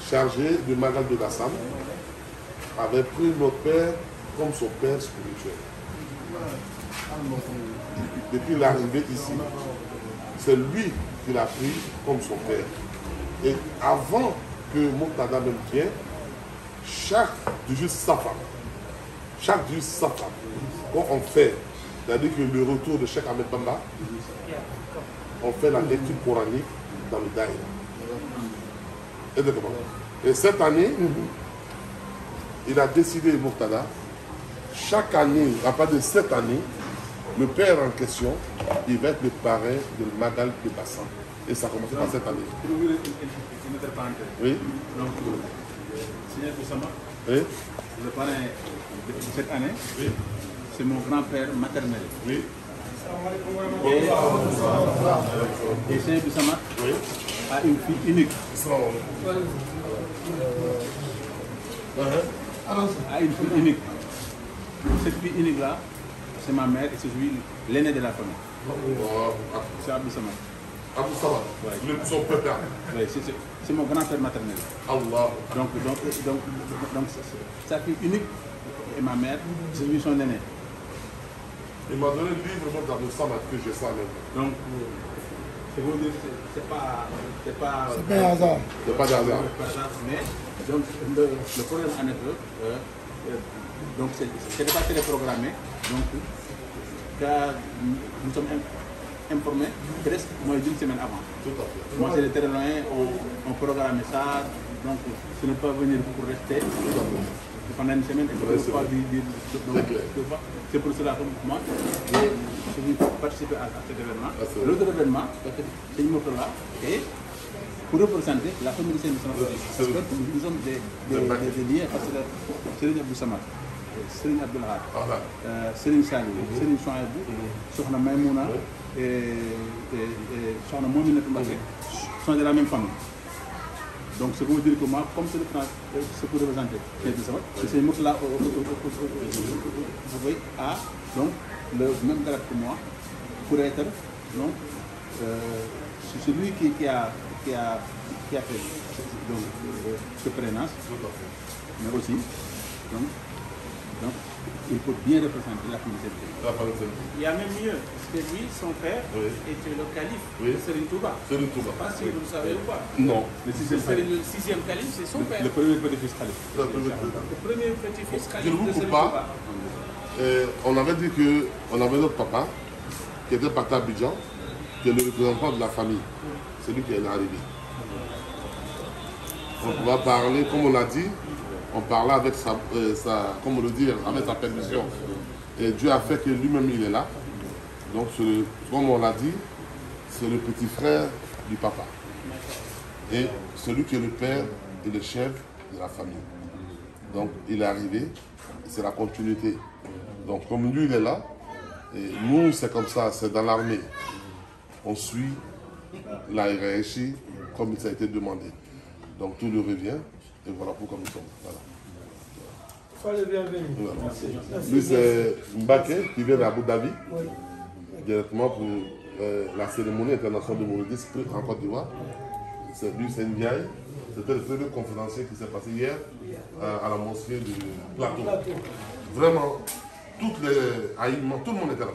chargé du Magal de Gassam, avait pris notre père comme son père spirituel. Depuis l'arrivée ici, c'est lui qui l'a pris comme son père. Et avant que Murtada même vienne, chaque jour Safar, quand on fait, c'est-à-dire que le retour de Cheikh Ahmed Bamba, on fait la lecture coranique dans le Daïra. Et cette année, il a décidé, Murtada, chaque année, à part de cette année, le père en question, il va être le parrain de Magal de Bassan. Et ça a commencé par cette année. Oui. Donc, Seigneur Boussama, oui. Le parrain de cette année, oui. C'est mon grand-père maternel. Oui. Et Seigneur Boussama, oui, a une fille unique. A une fille unique. Cette fille unique-là, c'est ma mère et c'est l'aîné de la famille. C'est Abdou Samad. Abdou Samad, ouais. Son père. Oui, c'est mon grand-père maternel. Allah. Donc sa fille unique et ma mère, c'est lui son aîné. Il m'a donné le livre d'Abdou Samad que j'ai ça même. Donc, c'est pas hasard. C'est pas de hasard. Mais donc, le problème en est donc c'est pas téléprogrammé. Donc, car nous sommes informés presque moins d'une semaine avant. Tout à fait. Moi, c'est le terrain, on programme ça, donc ce n'est pas venir pour rester. Pendant une semaine, il ne faut pas dire. C'est pour cela que moi, j'ai voulu participer à cet événement. L'autre événement, c'est une autre là, et pour représenter la famille de Saint-Michel. Parce que nous sommes des liens, parce que Serigne Abdou Samad, Serigne Abdou Lahad, Serigne Salou, Serigne Souhaïbou, Sokhna Maïmouna et Sokhna Mominatou Mbacké sont de la même famille. Donc, ce que veut dire que moi, comme c'est pour représenter c'est une là vous voyez, a donc le même caractère que moi pour être donc c'est celui qui a fait donc ce prénance, mais aussi donc il faut bien représenter la famille. Il y a même mieux, parce que lui, son père, était le calife de Serigne Touba. Serigne Touba. Je ne sais pas si vous le savez ou pas. Non. Le sixième calife, c'est son père. Le premier petit-fils calife. Le premier petit-fils calife de Serigne Touba. On avait dit qu'on avait notre papa, qui était parti à Abidjan, qui est le représentant de la famille. C'est lui qui est arrivé. On va parler, comme on l'a dit, on parlait avec comme on le dit, avec sa permission. Et Dieu a fait que lui-même il est là. Donc, comme on l'a dit, c'est le petit frère du papa. Et celui qui est le père et le chef de la famille. Donc, il est arrivé, c'est la continuité. Donc, comme lui, il est là, et nous, c'est comme ça, c'est dans l'armée. On suit la hiérarchie comme il a été demandé. Donc, tout lui revient, et voilà pourquoi nous sommes. Voilà. Soyez les bienvenus. Voilà. Lui, c'est Mbaké qui vient d'Abu Dhabi, directement pour la cérémonie internationale de mouridisme en Côte d'Ivoire. Lui, c'est Ndiaye. C'était le premier conférencier qui s'est passé hier à la mosquée du Plateau. Vraiment, tout le monde était là.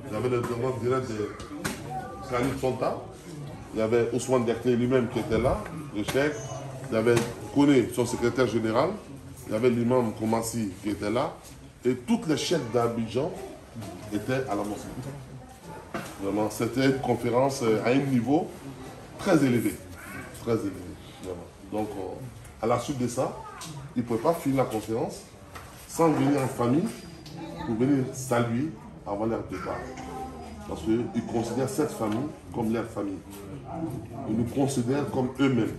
Il y avait le grand direct de Khalid Sonta. Il y avait Ousmane Diakité lui-même qui était là, le chef. Il y avait Kone, son secrétaire général. Il y avait l'imam Koumassi qui était là. Et tous les chefs d'Abidjan étaient à la mosquée. Vraiment, c'était une conférence à un niveau très élevé. Très élevé. Vraiment. Donc, à la suite de ça, ils ne pouvaient pas finir la conférence sans venir en famille pour venir saluer avant leur départ. Parce qu'ils considèrent cette famille comme leur famille. Ils nous considèrent comme eux-mêmes.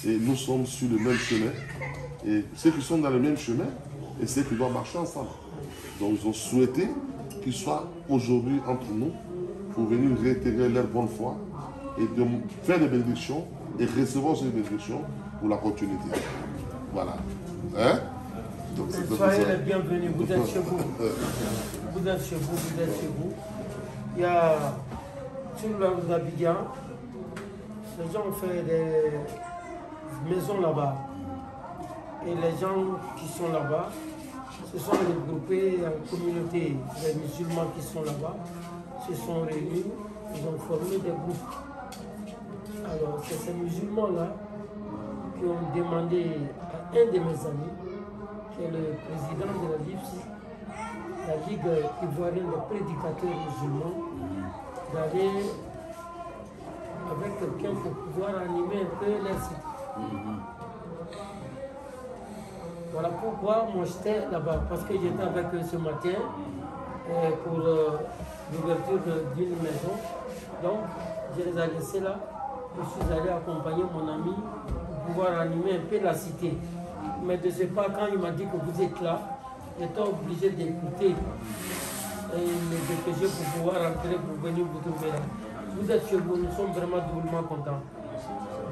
Et nous sommes sur le même chemin. Et ceux qui sont dans le même chemin, et ceux qui doivent marcher ensemble. Donc ils ont souhaité qu'ils soient aujourd'hui entre nous pour venir réintégrer leur bonne foi et de faire des bénédictions et recevoir ces bénédictions pour la continuité. Voilà. Hein? Donc, soyez les bienvenus, vous êtes chez vous. Vous êtes chez vous, vous êtes chez vous. Il y a sur l'Abidjan, les gens ont fait des maisons sont là-bas. Et les gens qui sont là-bas se sont regroupés en communauté. Les musulmans qui sont là-bas se sont réunis, ils ont formé des groupes. Alors, c'est ces musulmans-là qui ont demandé à un de mes amis, qui est le président de la Ligue ivoirienne des prédicateurs musulmans, d'aller avec quelqu'un pour pouvoir animer un peu les sites. Voilà pourquoi moi j'étais là-bas, parce que j'étais avec eux ce matin pour l'ouverture d'une maison. Donc, je les ai laissés là. Je suis allé accompagner mon ami pour pouvoir animer un peu la cité. Mais de ce pas, quand il m'a dit que vous êtes là, j'étais obligé d'écouter et me dépêcher pour pouvoir rentrer, pour venir vous trouver là. Vous êtes chez vous, nous sommes vraiment doublement contents.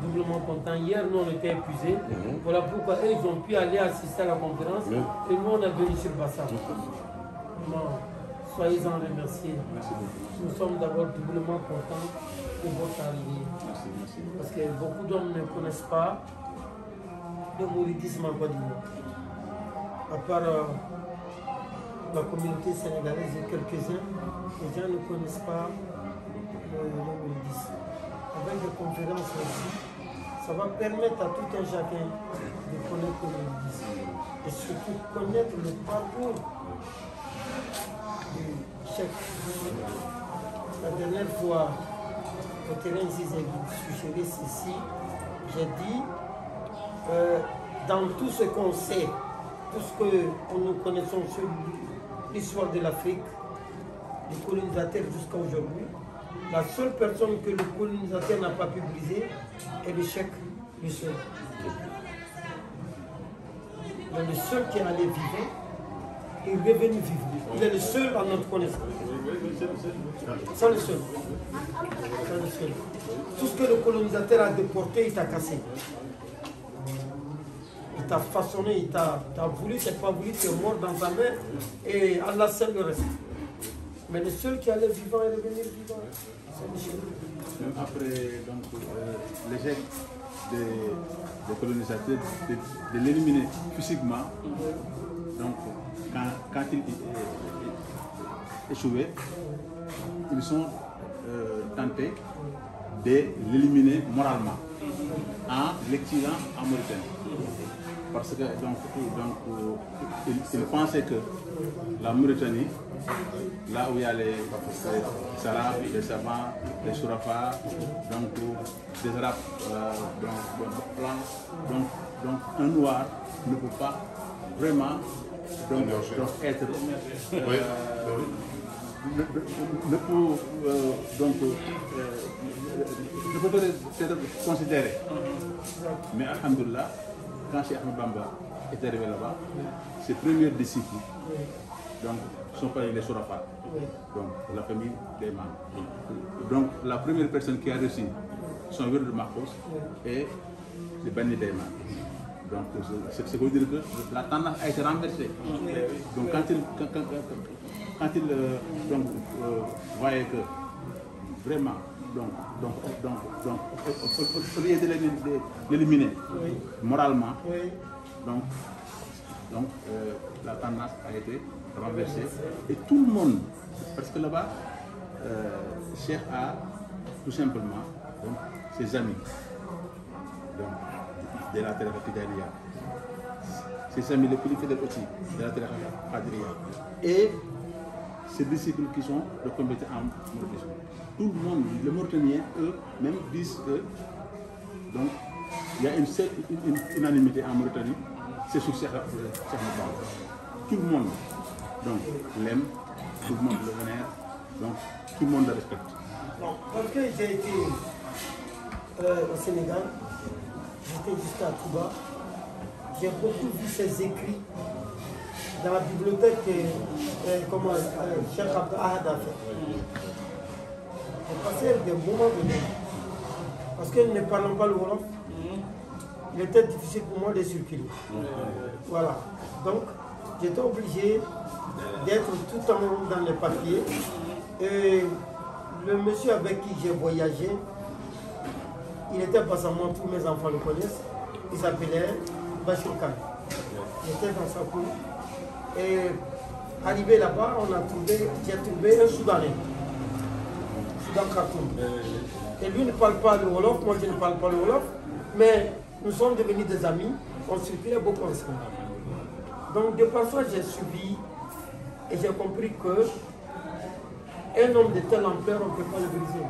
Doublement contents. Hier, nous, on était épuisés. Voilà pourquoi eux, ils ont pu aller assister à la conférence. Et nous, on est venus sur Bassa. Soyez-en remerciés. Nous sommes d'abord doublement contents de votre arrivée. Parce que beaucoup d'hommes ne connaissent pas le mouridisme en Côte d'Ivoire. À part la communauté sénégalaise et quelques-uns, les gens ne connaissent pas le mouridisme. Avec des conférences aussi, ça va permettre à tout un chacun de connaître le mouridisme. Et surtout connaître le parcours du chef. La dernière fois, au terrain ici, j'ai suggéré ceci. J'ai dit, dans tout ce qu'on sait, tout ce que nous connaissons sur l'histoire de l'Afrique, du colonisateur jusqu'à aujourd'hui, la seule personne que le colonisateur n'a pas pu briser est le cheikh, le seul. Il est le seul qui est allé vivre et est revenu vivre. Il est le seul à notre connaissance. C'est le seul. C'est le seul. Tout ce que le colonisateur a déporté, il t'a cassé. Il t'a façonné, il t'a voulu, tu n'as pas voulu, tu es mort dans ta main et Allah seul le reste. Mais le seul qui allait vivant est revenu vivant. C'est le seul. Après l'échec des colonisateurs, de l'éliminer physiquement, donc quand ils échouaient, ils sont tentés de l'éliminer moralement en l'exilant en Mauritanie. Parce que ils pensaient que la Mauritanie, là où il y a les Arabes, les savants, les Sourafas, donc des Arabes blancs, donc un noir ne peut pas vraiment être ne peut être considéré. Mais alhamdoulilah, quand Cheikh Ahmed Bamba est arrivé là-bas, ses premiers disciples sont pas les Sourafas, donc la famille des membres. Donc la première personne qui a reçu son wird de Mahfouz est le Bani Dayman. Donc c'est ce que veut dire que la tendance a été renversée. Donc quand il voyait que vraiment, au lieu de l'éliminer moralement, donc la tendance a été renversée et tout le monde, parce que là-bas, Cheikh a tout simplement ses amis de la Tariqa Tidjaniya, ses amis les plus fidèles aussi de la Tariqa Qadiriya et ses disciples qui sont de compétents en mouridisme. Tout le monde, les Mauritaniens, eux-mêmes disent que donc il y a une unanimité en Mauritanie, c'est sur Cheikh Bamba. Tout le monde donc l'aime, tout le monde le vénère, donc tout le monde le respecte. Non, parce que j'ai été au Sénégal, j'étais jusqu'à Touba, j'ai beaucoup vu ses écrits dans la bibliothèque que Cheikh Abdel Ahad a fait. J'ai passé des moments de vie. Parce que ne parlant pas le Wolof, il était difficile pour moi de circuler. Voilà. Donc, j'étais obligé d'être tout le temps dans les papiers. Et le monsieur avec qui j'ai voyagé, il était pas seulement, tous mes enfants le connaissent, il s'appelait Bachir Khan. J'étais dans sa cour. Et arrivé là-bas, j'ai trouvé un Soudanais. Soudan Khartoum. Et lui ne parle pas le Wolof, moi je ne parle pas le Wolof, mais nous sommes devenus des amis, on circulait beaucoup ensemble. Donc de par ça, j'ai suivi et j'ai compris que un homme de telle ampleur, on ne peut pas le briser.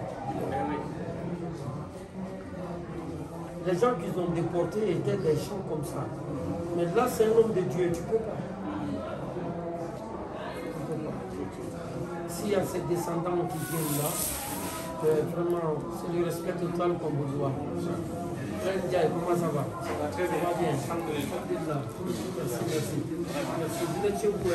Les gens qu'ils ont déportés étaient des gens comme ça. Mais là, c'est un homme de Dieu, tu ne peux pas. S'il y a ces descendants qui viennent là, vraiment, c'est le respect total qu'on vous doit. Comment ça va? Ça va très bien. Merci, merci. Merci. Vous êtes chez vous,